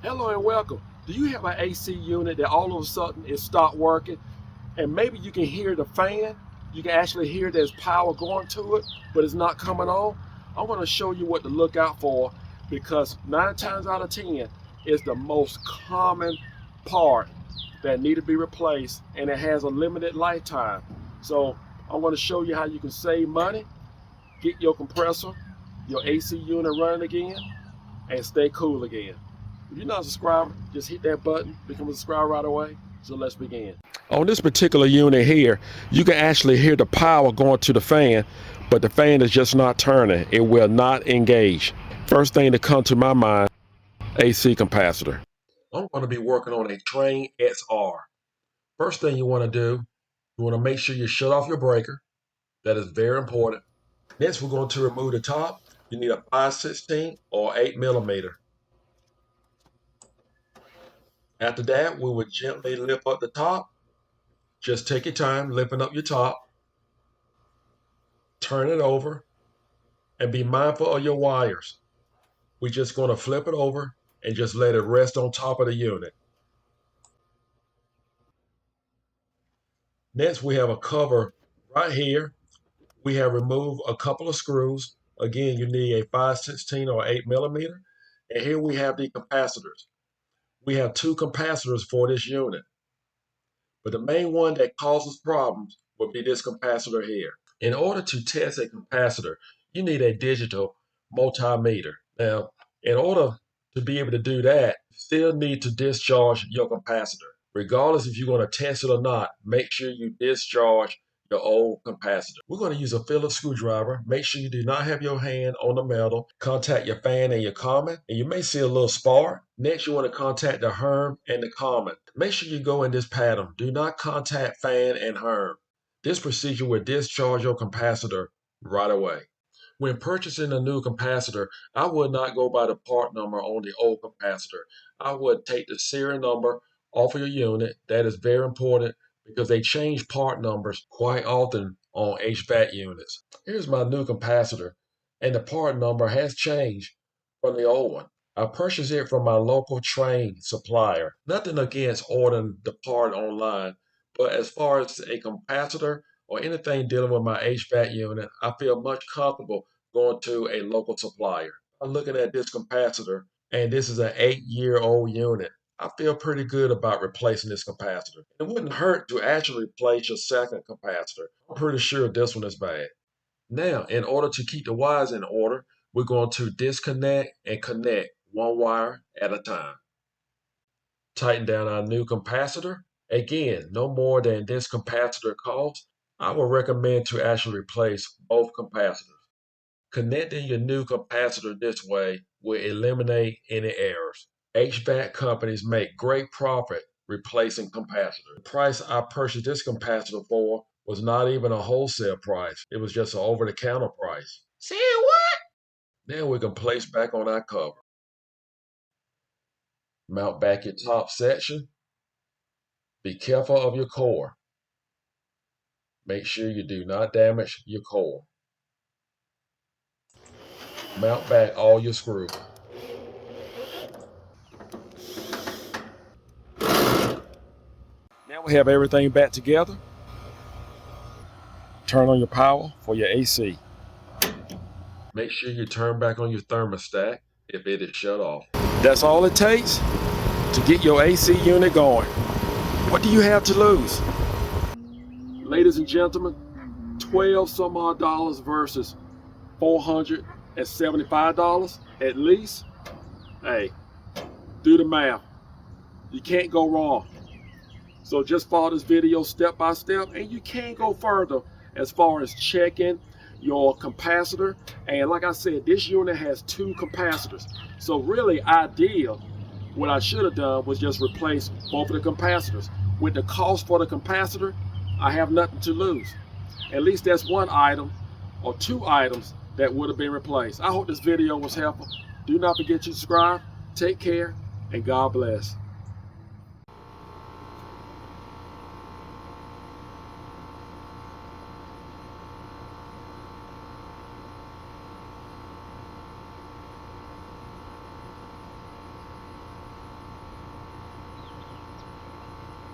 Hello and welcome. Do you have an AC unit that all of a sudden it stopped working and maybe you can hear the fan? You can actually hear there's power going to it, but it's not coming on? I'm going to show you what to look out for because 9 times out of 10 it's the most common part that need to be replaced and it has a limited lifetime. So I'm going to show you how you can save money, get your compressor, your AC unit running again, and stay cool again. If you're not a subscriber, just hit that button, become a subscriber right away. So let's begin. On this particular unit here, you can actually hear the power going to the fan, but the fan is just not turning. It will not engage. First thing that comes to my mind, AC capacitor. I'm going to be working on a Trane XR. First thing you want to do, you want to make sure you shut off your breaker. That is very important. Next, we're going to remove the top. You need a 5/16 or 8mm. After that, we would gently lift up the top. Just take your time lifting up your top. Turn it over and be mindful of your wires. We're just going to flip it over and just let it rest on top of the unit. Next, we have a cover right here. We have removed a couple of screws. Again, you need a 5/16 or 8mm. And here we have the capacitors. We have 2 capacitors for this unit. But the main one that causes problems would be this capacitor here. In order to test a capacitor, you need a digital multimeter. Now, in order to be able to do that, you still need to discharge your capacitor. Regardless if you're going to test it or not, make sure you discharge your old capacitor. We're going to use a Phillips screwdriver. Make sure you do not have your hand on the metal. Contact your fan and your common, and you may see a little spark. Next, you want to contact the Herm and the common. Make sure you go in this pattern. Do not contact fan and Herm. This procedure will discharge your capacitor right away. When purchasing a new capacitor, I would not go by the part number on the old capacitor. I would take the serial number off of your unit. That is very important because they change part numbers quite often on HVAC units. Here's my new capacitor, and the part number has changed from the old one. I purchased it from my local trane supplier. Nothing against ordering the part online, but as far as a capacitor or anything dealing with my HVAC unit, I feel much comfortable going to a local supplier. I'm looking at this capacitor, and this is an 8-year-old unit. I feel pretty good about replacing this capacitor. It wouldn't hurt to actually replace your second capacitor. I'm pretty sure this one is bad. Now, in order to keep the wires in order, we're going to disconnect and connect one wire at a time. Tighten down our new capacitor. Again, no more than this capacitor costs. I would recommend to actually replace both capacitors. Connecting your new capacitor this way will eliminate any errors. HVAC companies make great profit replacing capacitors. The price I purchased this capacitor for was not even a wholesale price. It was just an over-the-counter price. Say what? Now we can place back on our cover. Mount back your top section. Be careful of your core. Make sure you do not damage your core. Mount back all your screws. Now we have everything back together. Turn on your power for your AC. Make sure you turn back on your thermostat if it is shut off. That's all it takes to get your AC unit going. What do you have to lose? Ladies and gentlemen, 12 some odd dollars versus $475 at least. Hey, do the math. You can't go wrong. So just follow this video step by step and you can go further as far as checking your capacitor. And like I said, this unit has 2 capacitors. So really ideal, what I should have done was just replace both of the capacitors. With the cost for the capacitor, I have nothing to lose. At least that's 1 item or 2 items that would have been replaced. I hope this video was helpful. Do not forget to subscribe. Take care and God bless.